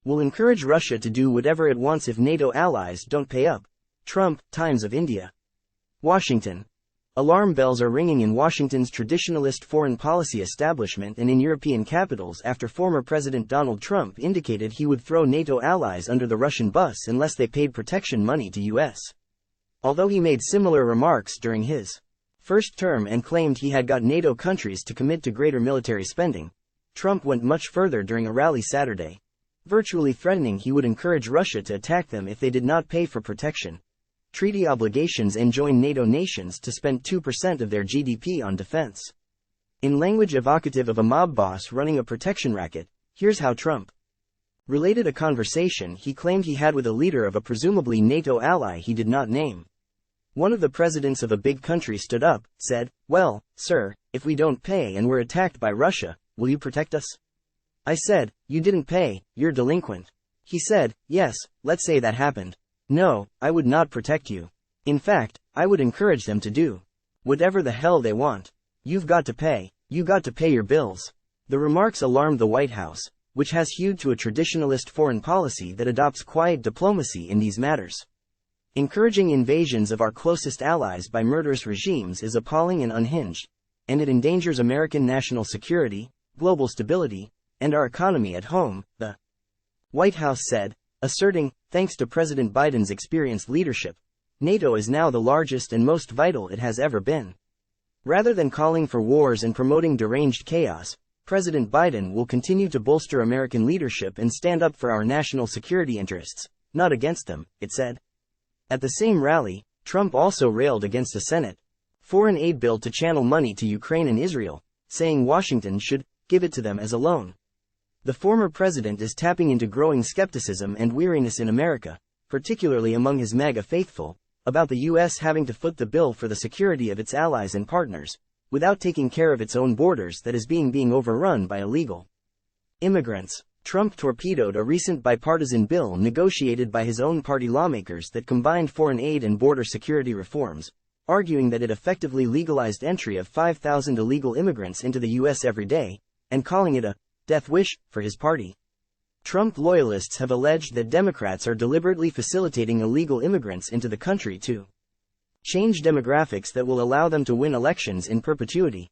will encourage Russia to do whatever it wants if NATO allies don't pay up. Trump, Times of India. Washington. Alarm bells are ringing in Washington's traditionalist foreign policy establishment and in European capitals after former President Donald Trump indicated he would throw NATO allies under the Russian bus unless they paid protection money to U.S. Although he made similar remarks during his first term and claimed he had got NATO countries to commit to greater military spending, Trump went much further during a rally Saturday, virtually threatening he would encourage Russia to attack them if they did not pay for protection. Treaty obligations enjoin NATO nations to spend 2% of their GDP on defense. In language evocative of a mob boss running a protection racket, here's how Trump related a conversation he claimed he had with a leader of a presumably NATO ally he did not name. One of the presidents of a big country stood up, said, "Well, sir, if we don't pay and we're attacked by Russia, will you protect us?" I said, "You didn't pay, you're delinquent." He said, "Yes, let's say that happened. No, I would not protect you. In fact, I would encourage them to do whatever the hell they want. You've got to pay. You got to pay your bills." The remarks alarmed the White House, which has hewed to a traditionalist foreign policy that adopts quiet diplomacy in these matters. Encouraging invasions of our closest allies by murderous regimes is appalling and unhinged, and it endangers American national security, global stability, and our economy at home, the White House said, asserting, thanks to President Biden's experienced leadership, NATO is now the largest and most vital it has ever been. Rather than calling for wars and promoting deranged chaos, President Biden will continue to bolster American leadership and stand up for our national security interests, not against them, it said. At the same rally, Trump also railed against a Senate foreign aid bill to channel money to Ukraine and Israel, saying Washington should give it to them as a loan. The former president is tapping into growing skepticism and weariness in America, particularly among his MAGA faithful, about the U.S. having to foot the bill for the security of its allies and partners, without taking care of its own borders that is being overrun by illegal immigrants. Trump torpedoed a recent bipartisan bill negotiated by his own party lawmakers that combined foreign aid and border security reforms, arguing that it effectively legalized entry of 5,000 illegal immigrants into the U.S. every day, and calling it a death wish for his party. Trump loyalists have alleged that Democrats are deliberately facilitating illegal immigrants into the country to change demographics that will allow them to win elections in perpetuity.